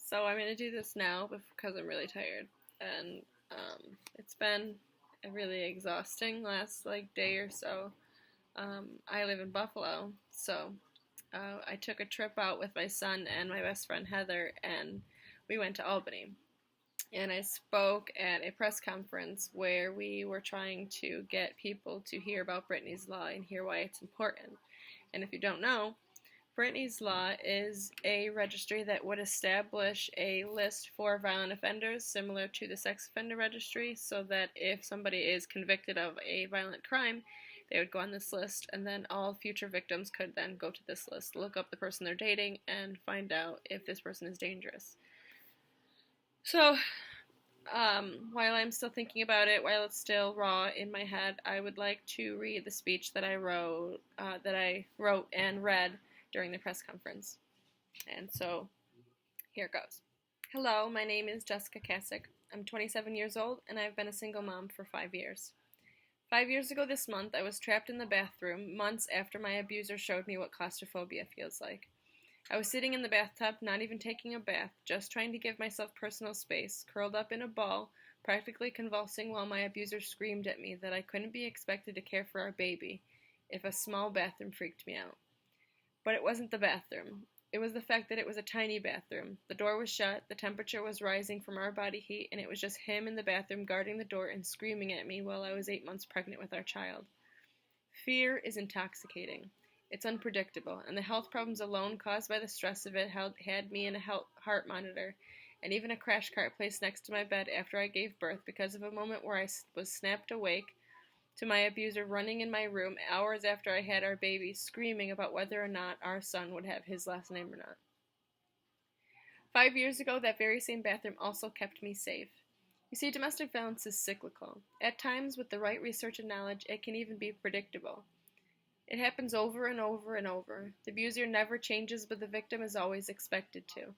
So I'm gonna do this now because I'm really tired, and it's been a really exhausting last day or so. I live in Buffalo, so I took a trip out with my son and my best friend Heather, and we went to Albany. And I spoke at a press conference where we were trying to get people to hear about Brittany's Law and hear why it's important. And if you don't know, Brittany's Law is a registry that would establish a list for violent offenders similar to the sex offender registry, so that if somebody is convicted of a violent crime, they would go on this list, and then all future victims could then go to this list, look up the person they're dating, and find out if this person is dangerous. So, while I'm still thinking about it, while it's still raw in my head, I would like to read the speech that I wrote and read during the press conference. And so, here it goes. Hello, my name is Jessica Kasich. I'm 27 years old, and I've been a single mom for 5 years. 5 years ago this month, I was trapped in the bathroom months after my abuser showed me what claustrophobia feels like. I was sitting in the bathtub, not even taking a bath, just trying to give myself personal space, curled up in a ball, practically convulsing while my abuser screamed at me that I couldn't be expected to care for our baby if a small bathroom freaked me out. But it wasn't the bathroom. It was the fact that it was a tiny bathroom. The door was shut, the temperature was rising from our body heat, and it was just him in the bathroom guarding the door and screaming at me while I was 8 months pregnant with our child. Fear is intoxicating. It's unpredictable, and the health problems alone caused by the stress of it had me in a heart monitor, and even a crash cart placed next to my bed after I gave birth because of a moment where I was snapped awake to my abuser running in my room hours after I had our baby, screaming about whether or not our son would have his last name or not. 5 years ago, that very same bathroom also kept me safe. You see, domestic violence is cyclical. At times, with the right research and knowledge, it can even be predictable. It happens over and over and over. The abuser never changes, but the victim is always expected to.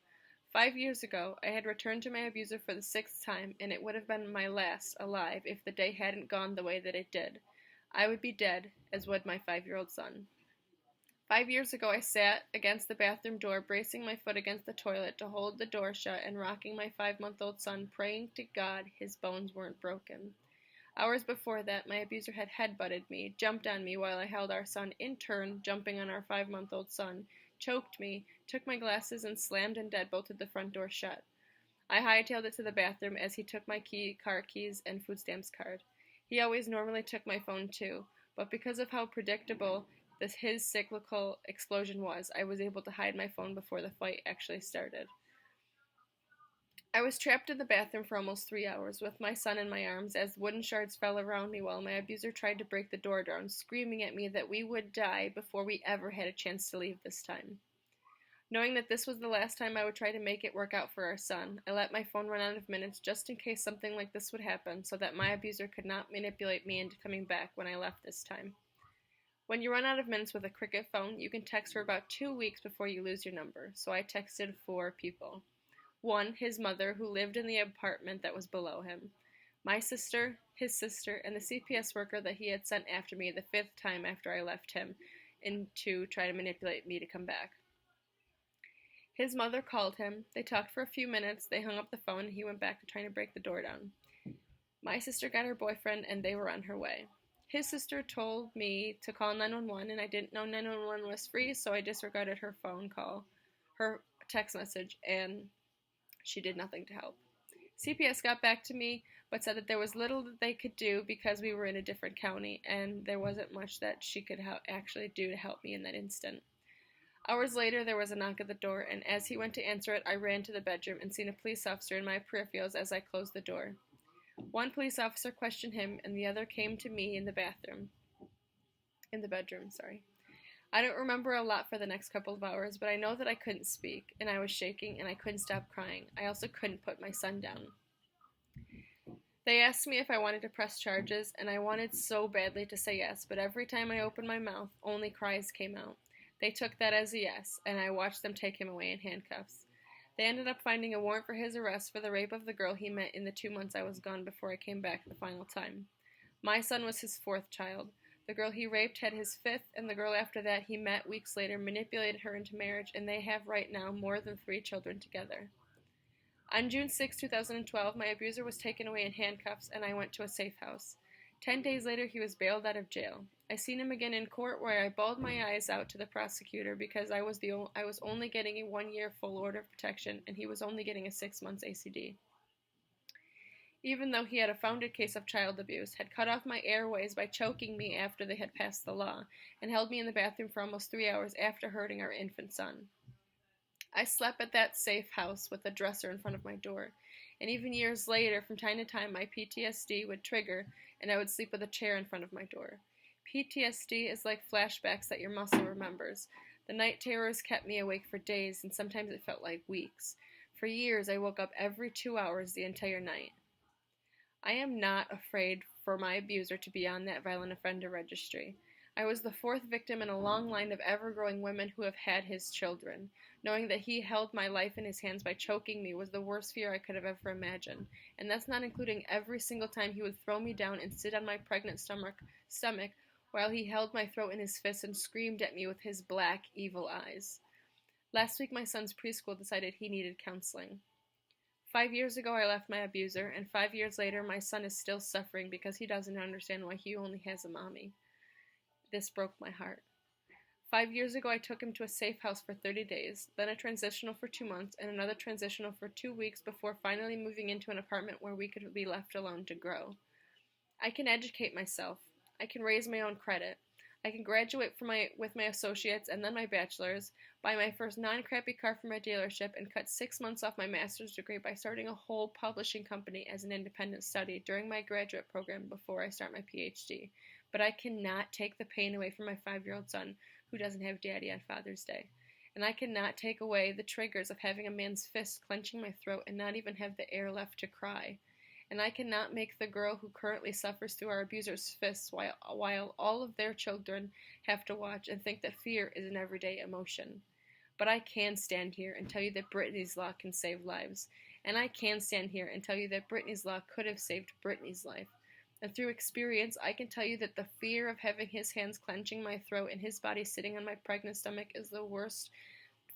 5 years ago, I had returned to my abuser for the 6th time, and it would have been my last alive if the day hadn't gone the way that it did. I would be dead, as would my 5-year-old son. 5 years ago, I sat against the bathroom door, bracing my foot against the toilet to hold the door shut and rocking my 5-month-old son, praying to God his bones weren't broken. Hours before that, my abuser had headbutted me, jumped on me while I held our son, in turn jumping on our 5-month-old son, choked me, took my glasses, and slammed and deadbolted the front door shut. I hightailed it to the bathroom as he took my car keys, and food stamps card. He always normally took my phone too, but because of how predictable his cyclical explosion was, I was able to hide my phone before the fight actually started. I was trapped in the bathroom for almost 3 hours with my son in my arms as wooden shards fell around me while my abuser tried to break the door down, screaming at me that we would die before we ever had a chance to leave this time. Knowing that this was the last time I would try to make it work out for our son, I let my phone run out of minutes just in case something like this would happen so that my abuser could not manipulate me into coming back when I left this time. When you run out of minutes with a Cricket phone, you can text for about 2 weeks before you lose your number, so I texted 4 people. 1, his mother, who lived in the apartment that was below him. My sister, his sister, and the CPS worker that he had sent after me the 5th time after I left him to try to manipulate me to come back. His mother called him. They talked for a few minutes. They hung up the phone, and he went back to trying to break the door down. My sister got her boyfriend, and they were on her way. His sister told me to call 911, and I didn't know 911 was free, so I disregarded her phone call, her text message, and she did nothing to help. CPS got back to me, but said that there was little that they could do because we were in a different county, and there wasn't much that she could actually do to help me in that instant. Hours later, there was a knock at the door, and as he went to answer it, I ran to the bedroom and seen a police officer in my peripherals as I closed the door. One police officer questioned him, and the other came to me in the bedroom. I don't remember a lot for the next couple of hours, but I know that I couldn't speak, and I was shaking, and I couldn't stop crying. I also couldn't put my son down. They asked me if I wanted to press charges, and I wanted so badly to say yes, but every time I opened my mouth, only cries came out. They took that as a yes, and I watched them take him away in handcuffs. They ended up finding a warrant for his arrest for the rape of the girl he met in the 2 months I was gone before I came back the final time. My son was his 4th child. The girl he raped had his 5th, and the girl after that he met weeks later manipulated her into marriage, and they have right now more than 3 children together. On June 6, 2012, my abuser was taken away in handcuffs and I went to a safe house. 10 days later, he was bailed out of jail. I seen him again in court where I bawled my eyes out to the prosecutor because I was only getting a 1-year full order of protection and he was only getting a 6 months ACD. Even though he had a founded case of child abuse, had cut off my airways by choking me after they had passed the law, and held me in the bathroom for almost 3 hours after hurting our infant son. I slept at that safe house with a dresser in front of my door, and even years later, from time to time, my PTSD would trigger, and I would sleep with a chair in front of my door. PTSD is like flashbacks that your muscle remembers. The night terrors kept me awake for days, and sometimes it felt like weeks. For years, I woke up every 2 hours the entire night. I am not afraid for my abuser to be on that violent offender registry. I was the 4th victim in a long line of ever-growing women who have had his children. Knowing that he held my life in his hands by choking me was the worst fear I could have ever imagined. And that's not including every single time he would throw me down and sit on my pregnant stomach while he held my throat in his fists and screamed at me with his black, evil eyes. Last week, my son's preschool decided he needed counseling. 5 years ago, I left my abuser, and 5 years later, my son is still suffering because he doesn't understand why he only has a mommy. This broke my heart. 5 years ago, I took him to a safe house for 30 days, then a transitional for 2 months, and another transitional for 2 weeks before finally moving into an apartment where we could be left alone to grow. I can educate myself. I can raise my own credit. I can graduate with my associates and then my bachelor's, buy my first non-crappy car from my dealership, and cut 6 months off my master's degree by starting a whole publishing company as an independent study during my graduate program before I start my PhD. But I cannot take the pain away from my 5-year-old son who doesn't have daddy on Father's Day. And I cannot take away the triggers of having a man's fist clenching my throat and not even have the air left to cry. And I cannot make the girl who currently suffers through our abuser's fists while all of their children have to watch and think that fear is an everyday emotion. But I can stand here and tell you that Brittany's law can save lives. And I can stand here and tell you that Brittany's law could have saved Brittany's life. And through experience, I can tell you that the fear of having his hands clenching my throat and his body sitting on my pregnant stomach is the worst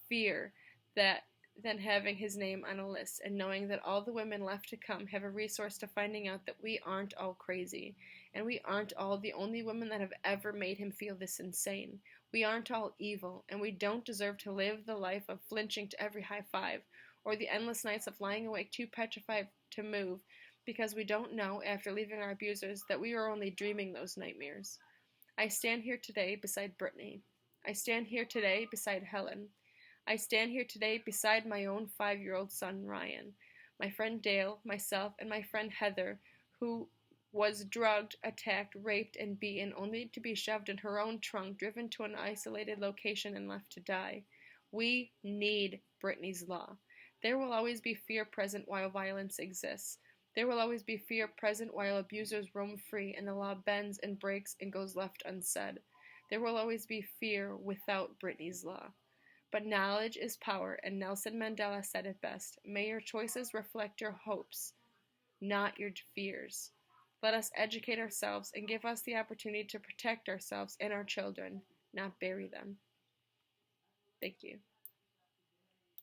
fear than having his name on a list and knowing that all the women left to come have a resource to finding out that we aren't all crazy, and we aren't all the only women that have ever made him feel this insane. We aren't all evil, and we don't deserve to live the life of flinching to every high five, or the endless nights of lying awake too petrified to move, because we don't know, after leaving our abusers, that we are only dreaming those nightmares. I stand here today beside Brittany. I stand here today beside Helen. I stand here today beside my own 5-year-old son, Ryan, my friend Dale, myself, and my friend Heather, who was drugged, attacked, raped, and beaten, only to be shoved in her own trunk, driven to an isolated location, and left to die. We need Brittany's law. There will always be fear present while violence exists. There will always be fear present while abusers roam free and the law bends and breaks and goes left unsaid. There will always be fear without Brittany's law. But knowledge is power, and Nelson Mandela said it best. May your choices reflect your hopes, not your fears. Let us educate ourselves and give us the opportunity to protect ourselves and our children, not bury them. Thank you.